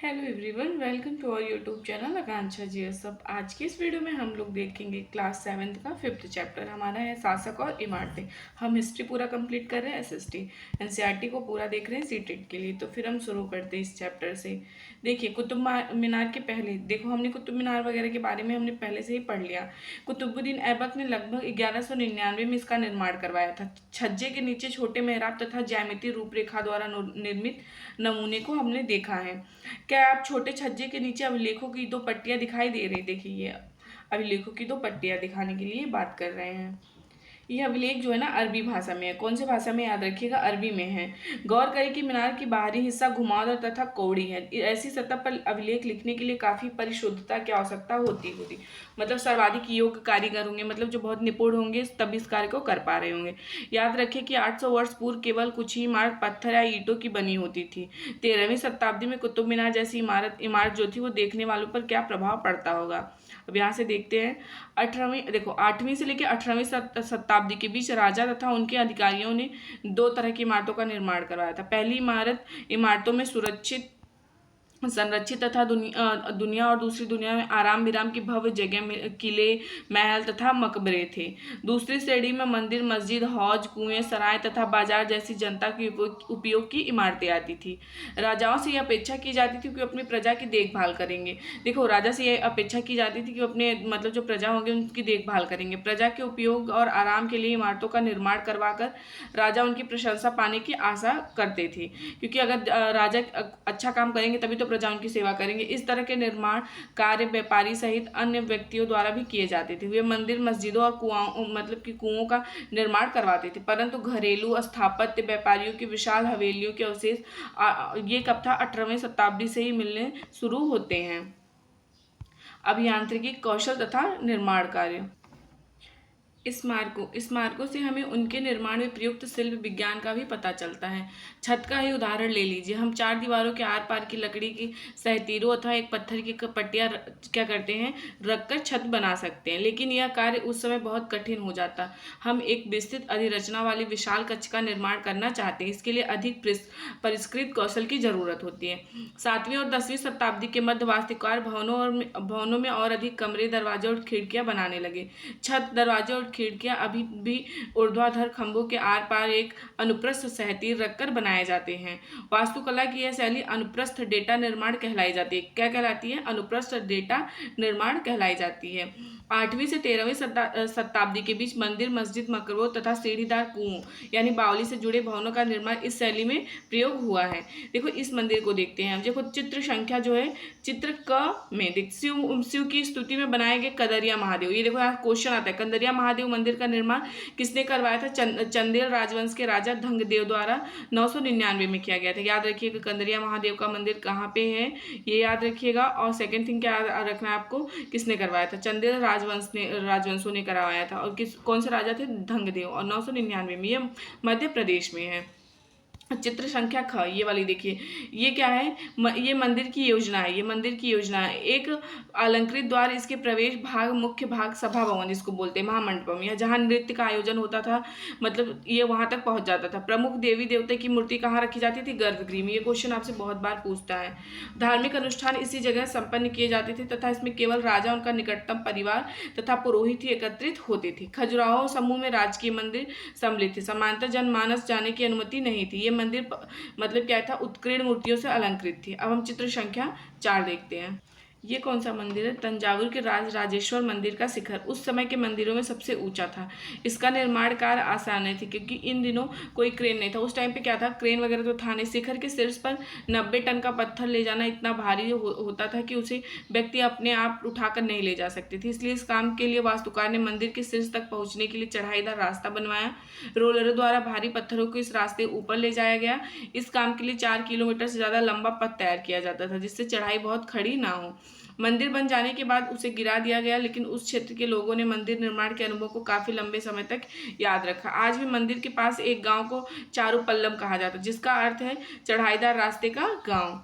Hello everyone, welcome to our YouTube channel Akanksha ji. सब आज की इस वीडियो में हम लोग देखेंगे क्लास 7th का 5th चैप्टर। हमारा है शासक और इमारतें। हम हिस्ट्री पूरा कंप्लीट कर रहे हैं, एसएसटी एनसीईआरटी को पूरा देख रहे हैं सीटेट के लिए। तो फिर हम शुरू करते हैं इस चैप्टर से। देखिए, कुतुब मीनार के पहले देखो, हमने कुतुब मीनार वगैरह के बारे में हमने पहले से ही पढ़ लिया। कुतुबुद्दीन ऐबक ने लगभग 1199 में इसका निर्माण करवाया था। छज्जे के नीचे छोटे मेहराब तथा ज्यामितीय रूपरेखा द्वारा निर्मित नमूने को हमने देखा है। क्या आप छोटे छज्जे के नीचे अभिलेखों की दो पट्टियां दिखाई दे रही? देखिए, ये अभिलेखों की दो पट्टियां दिखाने के लिए बात कर रहे हैं। यह अभिलेख जो है ना, अरबी भाषा में है। कौन सी भाषा में? याद रखिएगा, अरबी में है। गौर करें कि मीनार की बाहरी हिस्सा घुमावदार तथा कौड़ी है। ऐसी सतह पर अभिलेख लिखने के लिए काफी परिशुद्धता की आवश्यकता होती होती मतलब सर्वाधिक योग्य कारीगर होंगे, मतलब जो बहुत निपुण होंगे तभी इस कार्य को कर पा रहे होंगे। याद रखें कि 800 वर्ष पूर्व केवल कुछ ही इमारत पत्थर या ईंटों की बनी होती थी। 13वीं शताब्दी में कुतुब मीनार जैसी इमारत जो थी, वो देखने वालों पर क्या प्रभाव पड़ता होगा। अब यहाँ से देखते हैं। 8वीं से लेकर 18वीं शताब्दी के बीच राजा तथा उनके अधिकारियों ने दो तरह की इमारतों का निर्माण करवाया था। पहली इमारतों में संरक्षित तथा दुनिया और दूसरी दुनिया में आराम विराम की भव्य जगह में किले, महल तथा मकबरे थे। दूसरी श्रेणी में मंदिर, मस्जिद, हौज, कुएं, सराय तथा बाजार जैसी जनता की उपयोग की इमारतें आती थी। राजाओं से यह अपेक्षा की जाती थी कि अपनी प्रजा की देखभाल करेंगे। देखो, राजा से यह अपेक्षा की जाती थी कि अपने जो प्रजा होंगे उनकी देखभाल करेंगे। प्रजा के उपयोग और आराम के लिए इमारतों का निर्माण करवाकर राजा उनकी प्रशंसा पाने की आशा करते थे, क्योंकि अगर राजा अच्छा काम करेंगे तभी तो प्रजा उनकी सेवा करेंगे। इस तरह के निर्माण कार्य व्यापारी सहित अन्य व्यक्तियों द्वारा भी किए जाते थे। वे मंदिर, मस्जिदों और कुओं का निर्माण करवाते थे, परंतु घरेलू स्थापत्य व्यापारियों की विशाल हवेलियों के अवशेष ये कब था? 18वीं शताब्दी से ही मिलने शुरू होते हैं। अभियांत्रिकी कौशल तथा निर्माण कार्य। स्मारकों से हमें उनके निर्माण में प्रयुक्त शिल्प विज्ञान का भी पता चलता है। छत का ही उदाहरण ले लीजिए। हम चार दीवारों के आर पार की लकड़ी की सहतीरों अथवा एक पत्थर की पट्टियां क्या करते हैं, रखकर छत बना सकते हैं, लेकिन यह कार्य उस समय बहुत कठिन हो जाता। हम एक विस्तृत अधिरचना वाली विशाल कक्ष का निर्माण करना चाहते हैं। इसके लिए अधिक परिष्कृत कौशल की जरूरत होती है। 7वीं और 10वीं शताब्दी के मध्य वास्तुकार भवनों में और अधिक कमरे, दरवाजे और खिड़कियां बनाने लगे। छत, दरवाजे और खिड़कियां अभी भी ऊर्ध्वाधर खंभों के आर पार एक अनुप्रस्थ सहतीर रखकर बनाए जाते हैं। वास्तुकला की यह शैली अनुप्रस्थ डेटा निर्माण कहलाई जाती है। क्या कहलाती है? अनुप्रस्थ डेटा निर्माण कहलाई जाती है। 8वीं से 13वीं शताब्दी के बीच मंदिर, मस्जिद, मकबरों तथा सीढ़ीदार कुओं यानी बावली से जुड़े भवनों का निर्माण इस शैली में प्रयोग हुआ है। देखो, इस मंदिर को देखते हैं। देखो, चित्र संख्या जो है, चित्र क में देख, शिव की स्तुति में बनाए गए कंदरिया महादेव। ये देखो, यहाँ क्वेश्चन आता है, कंदरिया महादेव मंदिर का निर्माण किसने करवाया था? चंदेल राजवंश के राजा धंगदेव द्वारा 999 में किया गया था। याद रखिएगा, कंदरिया महादेव का मंदिर कहाँ पे है, ये याद रखिएगा। और सेकंड थिंग क्या रखना है आपको, किसने करवाया था? चंदेल राजवंशों ने करवाया था। और कौन से राजा थे? धंगदेव। और 999 में, ये मध्य प्रदेश में है। चित्र संख्या ख, ये वाली देखिए, ये क्या है? ये मंदिर की योजना है। ये मंदिर की योजना है। एक अलंकृत द्वार, इसके प्रवेश भाग, मुख्य भाग, सभा भवन जिसको बोलते हैं, महामंडपम, या जहाँ नृत्य का आयोजन होता था, मतलब ये वहां तक पहुंच जाता था। प्रमुख देवी देवता की मूर्ति कहाँ रखी जाती थी? गर्भगृह में। ये क्वेश्चन आपसे बहुत बार पूछता है। धार्मिक अनुष्ठान इसी जगह संपन्न किए जाते थे तथा इसमें केवल राजा, उनका निकटतम परिवार तथा पुरोहित ही एकत्रित होते थे। खजुराहो समूह में राजकीय मंदिर सम्मिलित थे। समांतर जनमानस जाने की अनुमति नहीं थी। ये मंदिर मतलब क्या था? उत्कीर्ण मूर्तियों से अलंकृत थी। अब हम चित्र संख्या 4 देखते हैं। ये कौन सा मंदिर है? तंजावुर के राजराजेश्वर मंदिर का शिखर उस समय के मंदिरों में सबसे ऊंचा था। इसका निर्माण कार्य आसान नहीं थी, क्योंकि इन दिनों कोई क्रेन नहीं था। उस टाइम पे क्या था? क्रेन वगैरह तो था नहीं। शिखर के शीर्ष पर 90 टन का पत्थर ले जाना इतना भारी होता था कि उसे व्यक्ति अपने आप उठाकर नहीं ले जा सकते थे। इसलिए इस काम के लिए वास्तुकार ने मंदिर के शीर्ष तक पहुंचने के लिए चढ़ाईदार रास्ता बनवाया। रोलरों द्वारा भारी पत्थरों को इस रास्ते ऊपर ले जाया गया। इस काम के लिए 4 किलोमीटर से ज्यादा लंबा पथ तैयार किया जाता था, जिससे चढ़ाई बहुत खड़ी ना हो। मंदिर बन जाने के बाद उसे गिरा दिया गया, लेकिन उस क्षेत्र के लोगों ने मंदिर निर्माण के अनुभव को काफी लंबे समय तक याद रखा। आज भी मंदिर के पास एक गांव को चारुपल्लम कहा जाता है, जिसका अर्थ है चढ़ाईदार रास्ते का गांव।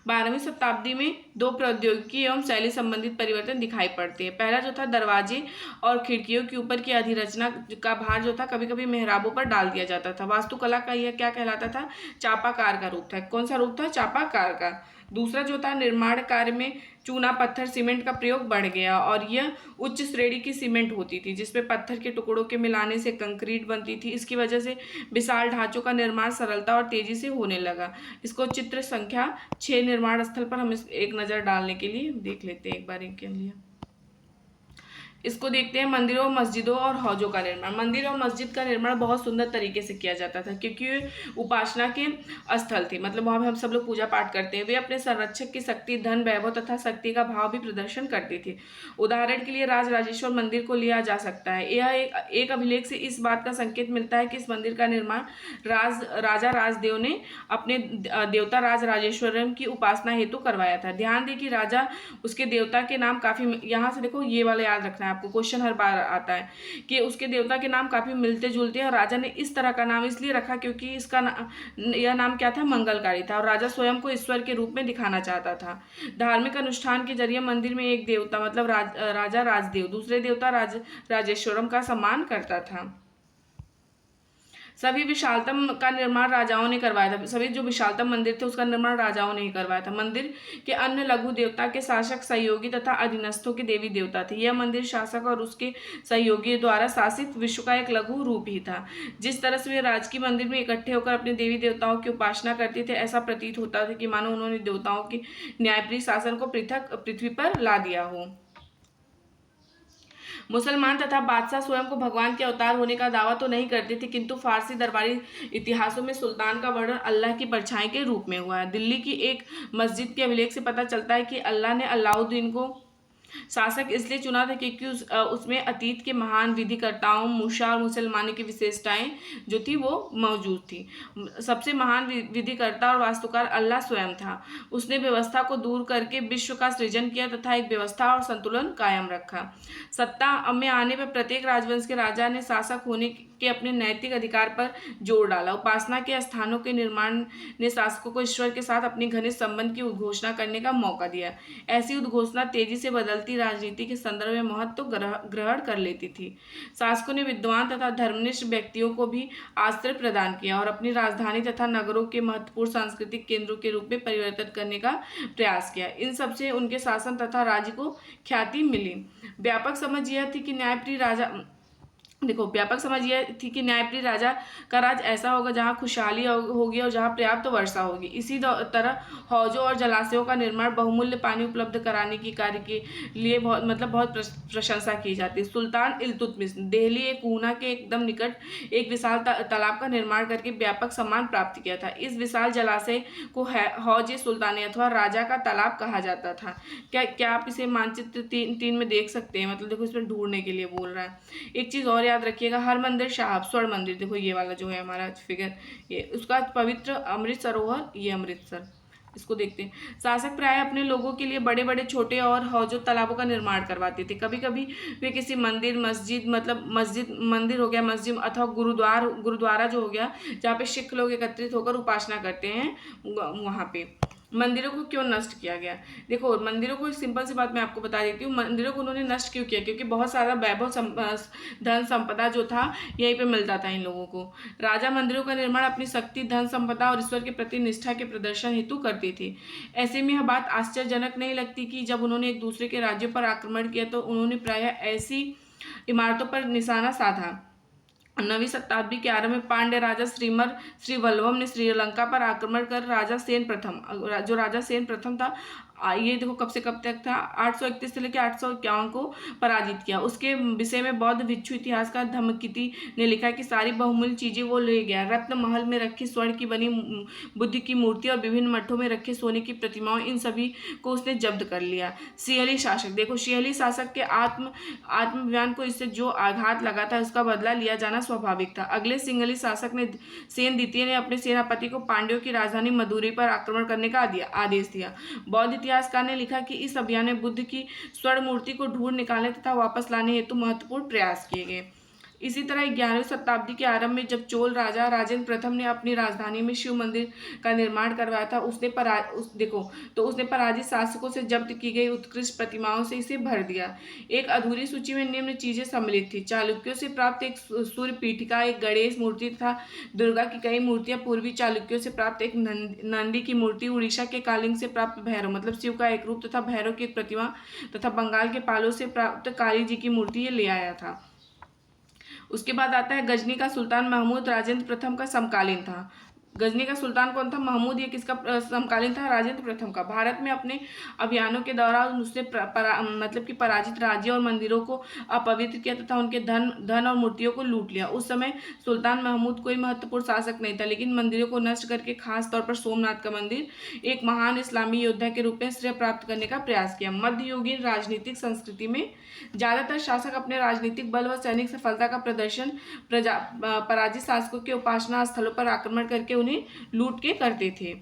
12वीं शताब्दी में दो प्रौद्योगिकी एवं शैली संबंधित परिवर्तन दिखाई पड़ते हैं। पहला जो था, दरवाजे और खिड़कियों के ऊपर की अधिरचना का भार जो था कभी कभी मेहराबों पर डाल दिया जाता था। वास्तुकला का यह क्या कहलाता था? चापाकार का रूप था। कौन सा रूप था? चापाकार का। दूसरा जो था, निर्माण कार्य में चूना, पत्थर, सीमेंट का प्रयोग बढ़ गया और यह उच्च श्रेणी की सीमेंट होती थी जिसमें पत्थर के टुकड़ों के मिलाने से कंक्रीट बनती थी। इसकी वजह से विशाल ढांचों का निर्माण सरलता और तेजी से होने लगा। इसको चित्र संख्या 6 निर्माण स्थल पर हम एक नज़र डालने के लिए देख लेते हैं एक बार इनके लिए। इसको देखते हैं, मंदिरों, मस्जिदों और हौजों का निर्माण। मंदिर और मस्जिद का निर्माण बहुत सुंदर तरीके से किया जाता था क्योंकि वे उपासना के स्थल थे, मतलब वहाँ पे हम सब लोग पूजा पाठ करते हैं। वे अपने संरक्षक की शक्ति, धन, वैभव तथा शक्ति का भाव भी प्रदर्शन करते थे। उदाहरण के लिए राज राजेश्वर मंदिर को लिया जा सकता है। यह एक अभिलेख से इस बात का संकेत मिलता है कि इस मंदिर का निर्माण राजा राजदेव ने अपने देवता राज राजेश्वरम की उपासना हेतु करवाया था। ध्यान दें कि राजा, उसके देवता के नाम काफ़ी, यहाँ से देखो ये वाला याद रखना है आपको, क्वेश्चन हर बार आता है कि उसके देवता के नाम काफी मिलते जुलते हैं और राजा ने इस तरह का नाम इसलिए रखा क्योंकि यह नाम क्या था? मंगलकारी था और राजा स्वयं को ईश्वर के रूप में दिखाना चाहता था। धार्मिक अनुष्ठान के जरिए मंदिर में एक देवता, मतलब राजा राजदेव, दूसरे देवता राजेश्वरम का सम्मान करता था। सभी विशालतम का निर्माण राजाओं ने करवाया था। सभी जो विशालतम मंदिर थे उसका निर्माण राजाओं ने ही करवाया था। मंदिर के अन्य लघु देवता के शासक, सहयोगी तथा अधीनस्थों के देवी देवता थे। यह मंदिर शासक और उसके सहयोगी द्वारा शासित विश्व का एक लघु रूप ही था। जिस तरह से वे राजकीय मंदिर में इकट्ठे होकर अपने देवी देवताओं की उपासना करते थे, ऐसा प्रतीत होता था कि मानो उन्होंने देवताओं के न्यायप्रिय शासन को पृथ्वी पर ला दिया हो। मुसलमान तथा बादशाह स्वयं को भगवान के अवतार होने का दावा तो नहीं करते थे, किंतु फारसी दरबारी इतिहासों में सुल्तान का वर्णन अल्लाह की परछाई के रूप में हुआ है। दिल्ली की एक मस्जिद के अभिलेख से पता चलता है कि अल्लाह ने अलाउद्दीन को शासक इसलिए चुना था क्योंकि उसमें अतीत के महान विधिकर्ताओं, मूसा और मुसलमानी की विशेषताएं जो थी वो मौजूद थी। सबसे महान विधिकर्ता और वास्तुकार अल्लाह स्वयं था। उसने व्यवस्था को दूर करके विश्व का सृजन किया तथा एक व्यवस्था और संतुलन कायम रखा। सत्ता में आने पर प्रत्येक राजवंश के राजा ने शासक होने के अपने नैतिक अधिकार पर जोर डाला। उपासना के स्थानों के निर्माण ने शासकों को ईश्वर के साथ अपने घनिष्ठ संबंध की उद्घोषणा करने का मौका दिया। ऐसी उद्घोषणा तेजी से बदलती राजनीति के संदर्भ में महत्व ग्रहण कर लेती थी। शासकों ने विद्वान तथा धर्मनिष्ठ व्यक्तियों को भी आश्रय प्रदान किया और अपनी राजधानी तथा नगरों के महत्वपूर्ण सांस्कृतिक केंद्रों के रूप में परिवर्तित करने का प्रयास किया। इन सबसे उनके शासन तथा राज्य को ख्याति मिली। व्यापक समझ यह थी कि न्यायप्रिय राजा का राज ऐसा होगा जहाँ खुशहाली होगी और जहाँ पर्याप्त वर्षा होगी। इसी तरह हौजों और जलाशयों का निर्माण बहुमूल्य पानी उपलब्ध कराने की कार्य के लिए बहुत प्रशंसा की जाती है। सुल्तान इल्तुतमिश दिल्ली एक ऊना के एकदम निकट एक विशाल तालाब का निर्माण करके व्यापक सम्मान प्राप्त किया था। इस विशाल जलाशय को हौज सुल्तानी अथवा राजा का तालाब कहा जाता था। क्या आप इसे मानचित्र 3 में देख सकते हैं? मतलब देखो इसमें ढूंढने के लिए बोल रहा है। एक चीज़ और याद रखिएगा, हरमंदिर साहिब, स्वर्ण मंदिर, देखो ये वाला जो है हमारा फिगर, ये उसका पवित्र अमृत सरोवर, ये अमृतसर। इसको देखते हैं। शासक प्राय अपने लोगों के लिए बड़े बड़े छोटे और हौजों तालाबों का निर्माण करवाते थे। कभी कभी वे किसी मंदिर, मंदिर हो गया, मस्जिद अथवा गुरुद्वारा जो हो गया, जहाँ पे सिख लोग एकत्रित होकर उपासना करते हैं, वहाँ पे मंदिरों को क्यों नष्ट किया गया? देखो मंदिरों को, सिंपल सी बात मैं आपको बता देती हूँ, मंदिरों को उन्होंने नष्ट क्यों किया? क्योंकि बहुत सारा वैभव, धन संपदा जो था यहीं पे मिलता था इन लोगों को। राजा मंदिरों का निर्माण अपनी शक्ति, धन संपदा और ईश्वर के प्रति निष्ठा के प्रदर्शन हेतु करते थे। ऐसे में यह बात आश्चर्यजनक नहीं लगती कि जब उन्होंने एक दूसरे के राज्यों पर आक्रमण किया तो उन्होंने प्रायः ऐसी इमारतों पर निशाना साधा। 9वीं शताब्दी के आरंभ में पांड्य राजा श्रीवल्लभम ने श्रीलंका पर आक्रमण कर राजा सेन प्रथम था, ये देखो कब से कब तक था, 831 से लेकर 851 को पराजित किया। उसके विषय में बौद्ध भिक्षु इतिहासकार धम्मकिति ने लिखा कि सारी बहुमूल्य चीजें वो ले गया। रत्न महल में रखी स्वर्ण की बनी बुद्ध की मूर्ति और विभिन्न मठों में रखे सोने की प्रतिमाओं, इन सभी को उसने जब्त कर लिया। सिंहली शासक, देखो सिंहली शासक के आत्माभिमान को इससे जो आघात लगा था उसका बदला लिया जाना स्वाभाविक था। अगले सिंहली शासक ने सेन द्वितीय ने अपने सेनापति को पांड्यों की राजधानी मदुरै पर आक्रमण करने का आदेश दिया। बौद्ध इतिहासकार ने लिखा कि इस अभियान में बुद्ध की स्वर्ण मूर्ति को ढूंढ निकालने तथा वापस लाने हेतु महत्वपूर्ण प्रयास किए गए। इसी तरह 11वीं शताब्दी के आरंभ में जब चोल राजा राजेंद्र प्रथम ने अपनी राजधानी में शिव मंदिर का निर्माण करवाया था, उसने पराजित शासकों से जब्त की गई उत्कृष्ट प्रतिमाओं से इसे भर दिया। एक अधूरी सूची में निम्न चीजें सम्मिलित थी: चालुक्यों से प्राप्त एक सूर्य पीठिका, एक गणेश मूर्ति तथा दुर्गा की कई मूर्तियां, पूर्वी चालुक्यों से प्राप्त एक नंदी की मूर्ति, उड़ीसा के कालिंग से प्राप्त भैरव मतलब शिव का एक रूप तथा भैरव की एक प्रतिमा, तथा बंगाल के पालो से प्राप्त काली जी की मूर्ति ये ले आया था। उसके बाद आता है गजनी का सुल्तान महमूद राजेंद्र प्रथम का समकालीन था। गजनी का सुल्तान कौन था? महमूद। ये किसका समकालीन था? राजेंद्र प्रथम का। भारत में अपने अभियानों के दौरान उसने मतलब कि पराजित राज्यों और मंदिरों को अपवित्र किया तथा उनके धन और मूर्तियों को लूट लिया। उस समय सुल्तान महमूद कोई महत्वपूर्ण शासक नहीं था, लेकिन मंदिरों को नष्ट करके, खास तौर पर सोमनाथ का मंदिर, एक महान इस्लामी योद्धा के रूप में श्रेय प्राप्त करने का प्रयास किया। मध्ययुगीन राजनीतिक संस्कृति में ज्यादातर शासक अपने राजनीतिक बल व सैनिक सफलता का प्रदर्शन पराजित शासकों के उपासना स्थलों पर आक्रमण करके उन्हें लूट के करते थे।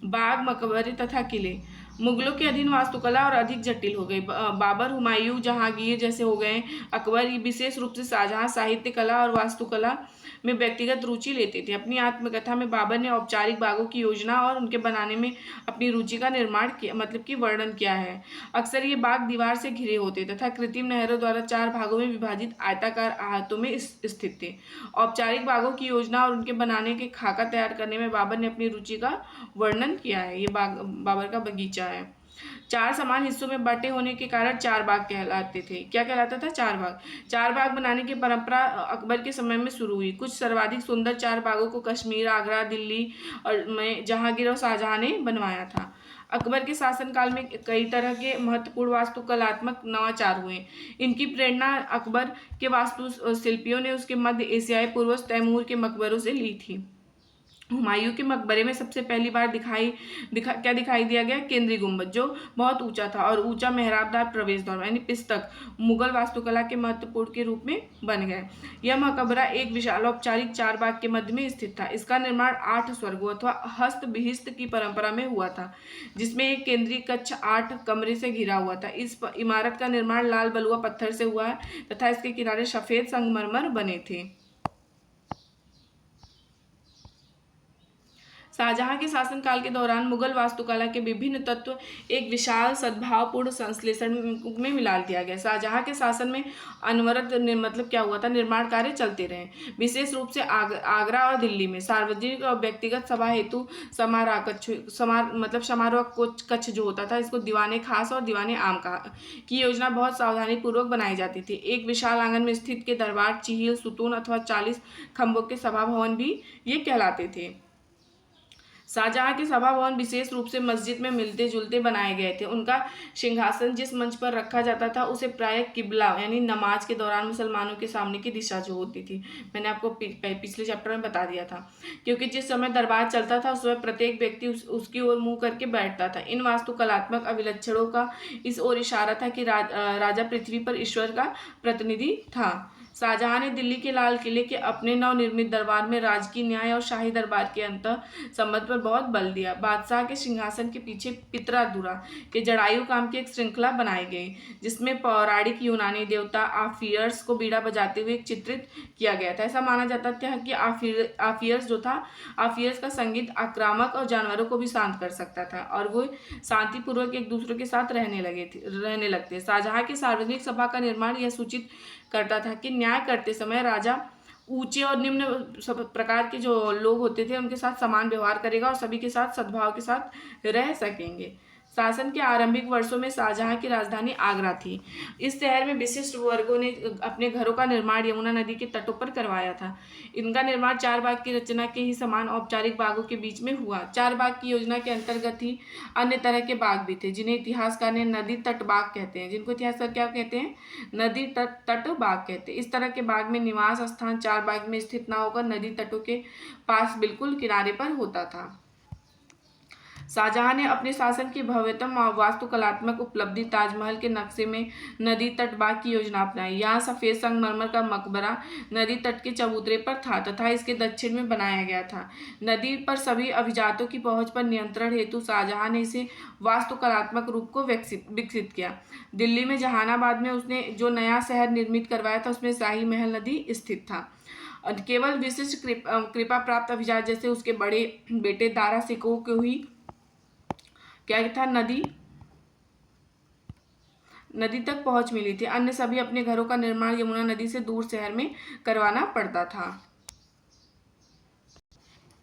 बाग, मकबरे तथा किले मुगलों के अधीन वास्तुकला और अधिक जटिल हो गई। बाबर, हुमायूं, जहांगीर जैसे हो गए। अकबर विशेष रूप से शाहजहां साहित्य कला और वास्तुकला में व्यक्तिगत रुचि लेते थे। अपनी आत्मकथा में बाबर ने औपचारिक बागों की योजना और उनके बनाने में अपनी रुचि का निर्माण किया, मतलब कि वर्णन किया है। अक्सर ये बाग दीवार से घिरे होते तथा कृत्रिम नहरों द्वारा 4 भागों में विभाजित आयताकार अहातों में स्थित थे। औपचारिक बागों की योजना और उनके बनाने के खाका तैयार करने में बाबर ने अपनी रुचि का वर्णन किया है। ये बाबर का बगीचा है। 4 समान हिस्सों में बटे होने के कारण 4 बाग कहलाते थे। क्या कहलाता था? 4 बाग। 4 बाग बनाने की परंपरा अकबर के समय में शुरू हुई। कुछ सर्वाधिक सुंदर 4 बागों को कश्मीर, आगरा, दिल्ली और में जहांगीर और शाहजहां ने बनवाया था। अकबर के शासनकाल में कई तरह के महत्वपूर्ण वास्तुकलात्मक नवाचार हुए। इनकी प्रेरणा अकबर के वास्तु शिल्पियों ने उसके मध्य एशियाई पूर्वज तैमूर के मकबरों से ली थी। हुमायूं के मकबरे में सबसे पहली बार क्या दिखाई दिया गया? केंद्रीय गुंबद, जो बहुत ऊंचा था, और ऊंचा मेहराबदार प्रवेश द्वार यानी पिस्तक मुगल वास्तुकला के महत्वपूर्ण के रूप में बन गए। यह मकबरा एक विशाल औपचारिक 4 बाग के मध्य में स्थित था। इसका निर्माण 8 स्वर्गों अथवा हस्त विहिस्त की परंपरा में हुआ था, जिसमें एक केंद्रीय कक्ष 8 कमरे से घिरा हुआ था। इस इमारत का निर्माण लाल बलुआ पत्थर से हुआ है तथा इसके किनारे सफेद संगमरमर बने थे। शाहजहां के शासनकाल के दौरान मुगल वास्तुकला के विभिन्न तत्व एक विशाल सद्भावपूर्ण संश्लेषण में मिला दिया गया। शाहजहां के शासन में अनवरत मतलब क्या हुआ था? निर्माण कार्य चलते रहे। विशेष रूप से आगरा और दिल्ली में सार्वजनिक और व्यक्तिगत सभा हेतु समारोह कक्ष जो होता था, इसको दीवाने खास और दीवाने आम की योजना बहुत सावधानी पूर्वक बनाई जाती थी। एक विशाल आंगन में स्थित के दरबार, चिहिल, सुतून अथवा 40 खंभों के सभा भवन भी ये कहलाते थे। शाहजहां के सभा भवन विशेष रूप से मस्जिद में मिलते जुलते बनाए गए थे। उनका सिंहासन जिस मंच पर रखा जाता था, उसे प्रायः किबला यानी नमाज के दौरान मुसलमानों के सामने की दिशा जो होती थी, मैंने आपको पिछले चैप्टर में बता दिया था, क्योंकि जिस समय दरबार चलता था उस समय प्रत्येक व्यक्ति उसकी ओर मुंह करके बैठता था। इन वास्तुकलात्मक अभिलक्षणों का इस ओर इशारा था कि राजा पृथ्वी पर ईश्वर का प्रतिनिधि था। शाहजहां ने दिल्ली के लाल किले के अपने नवनिर्मित दरबार में राजकीय न्याय और शाही दरबार के अंतर संबंध पर बहुत बल दिया। बादशाह के सिंहासन के पीछे पितरादुरा के जड़ायु काम की एक श्रृंखला बनाई गई, जिसमें पौराणिक यूनानी देवता आफियर्स को बीड़ा बजाते हुए चित्रित किया गया था। ऐसा माना जाता था कि आफियर्स का संगीत आक्रामक और जानवरों को भी शांत कर सकता था और वो शांतिपूर्वक एक दूसरे के साथ रहने लगते। शाहजहां की सार्वजनिक सभा का निर्माण यह सूचित करता था कि न्याय करते समय राजा ऊंचे और निम्न सब प्रकार के जो लोग होते थे उनके साथ समान व्यवहार करेगा और सभी के साथ सद्भाव के साथ रह सकेंगे। शासन के आरंभिक वर्षों में शाहजहां की राजधानी आगरा थी। इस शहर में विशिष्ट वर्गों ने अपने घरों का निर्माण यमुना नदी के तटों पर करवाया था। इनका निर्माण 4 बाग की रचना के ही समान औपचारिक बागों के बीच में हुआ। 4 बाग की योजना के अंतर्गत ही अन्य तरह के बाग भी थे, जिन्हें इतिहासकार ने नदी तट बाग कहते हैं। जिनको इतिहासकार क्या कहते हैं? नदी तट बाग कहते हैं। इस तरह के बाग में निवास स्थान 4 बाग में स्थित न होकर नदी तटों के पास बिल्कुल किनारे पर होता था। शाहजहां ने अपने शासन की भव्यतम वास्तुकलात्मक उपलब्धि ताजमहल के नक्शे में नदी तट बाग की योजना अपनाई। यहाँ सफ़ेद संगमरमर का मकबरा नदी तट के चबूतरे पर था तथा इसके दक्षिण में बनाया गया था। नदी पर सभी अभिजातों की पहुंच पर नियंत्रण हेतु शाहजहां ने इसे वास्तुकलात्मक रूप को विकसित किया। दिल्ली में जहानाबाद में उसने जो नया शहर निर्मित करवाया था उसमें शाही महल नदी स्थित था। केवल विशिष्ट कृपा प्राप्त अभिजात जैसे उसके बड़े बेटे दारा सिकोह को ही क्या था नदी तक पहुंच मिली थी। अन्य सभी अपने घरों का निर्माण यमुना नदी से दूर शहर में करवाना पड़ता था।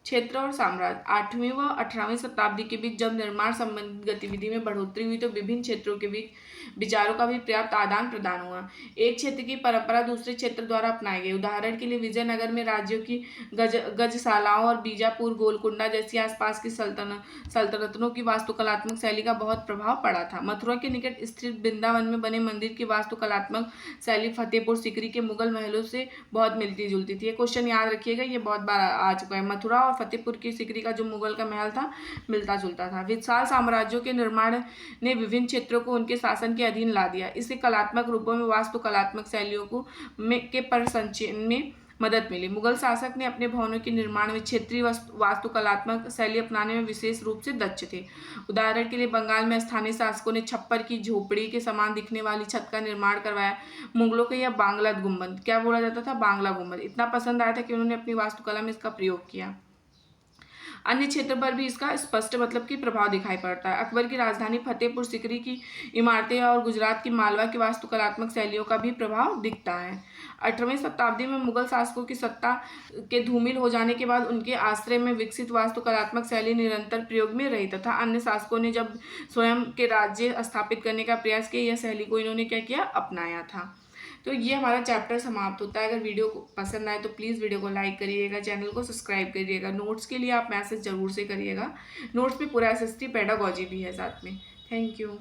क्षेत्र और साम्राज्य। 8वीं व 18वीं शताब्दी के बीच जब निर्माण संबंधित गतिविधि में बढ़ोतरी हुई तो विभिन्न क्षेत्रों के बीच विचारों का भी पर्याप्त आदान प्रदान हुआ। एक क्षेत्र की परंपरा दूसरे क्षेत्र द्वारा अपनाई गई। उदाहरण के लिए विजयनगर में राज्यों की गजशालाओं और बीजापुर गोलकुंडा जैसी आसपास की सल्तनतों की वास्तुकलात्मक शैली का बहुत प्रभाव पड़ा था। मथुरा के निकट स्थित वृंदावन में बने मंदिर की वास्तुकलात्मक शैली फतेहपुर सीकरी के मुगल महलों से बहुत मिलती जुलती थी। ये क्वेश्चन याद रखिएगा, ये बहुत बार आ चुका है। मथुरा और फतेहपुर की सीकरी का जो मुगल का महल था मिलता जुलता था। विशाल साम्राज्यों के निर्माण ने विभिन्न क्षेत्रों को उनके शासन के अधीन ला दिया। इससे कलात्मक रूपों में वास्तुकलात्मक शैलियों को के परिसंचय में मदद मिली। मुगल शासक ने अपने भवनों के निर्माण में क्षेत्रीय वास्तुकलात्मक शैली अपनाने में विशेष रूप से दक्ष थे। उदाहरण के लिए बंगाल में स्थानीय शासकों ने छप्पर की झोपड़ी के समान दिखने वाली छत का निर्माण करवाया। मुगलों को यह बांग्ला गुंबद, क्या बोला जाता था, बांग्ला गुंबद, इतना पसंद आया था कि उन्होंने अपनी वास्तुकला में इसका प्रयोग किया। अन्य क्षेत्र पर भी इसका स्पष्ट मतलब कि प्रभाव दिखाई पड़ता है। अकबर की राजधानी फतेहपुर सीकरी की इमारतें और गुजरात की मालवा की वास्तुकलात्मक शैलियों का भी प्रभाव दिखता है। 18वीं शताब्दी में मुगल शासकों की सत्ता के धूमिल हो जाने के बाद उनके आश्रय में विकसित वास्तुकलात्मक शैली निरंतर प्रयोग में रही तथा अन्य शासकों ने जब स्वयं के राज्य स्थापित करने का प्रयास किया यह शैली को इन्होंने क्या किया, अपनाया था। तो ये हमारा चैप्टर समाप्त होता है। अगर वीडियो को पसंद आए तो प्लीज़ वीडियो को लाइक करिएगा, चैनल को सब्सक्राइब करिएगा। नोट्स के लिए आप मैसेज ज़रूर से करिएगा। नोट्स पे पूरा SST पेडागॉजी भी है साथ में। Thank you.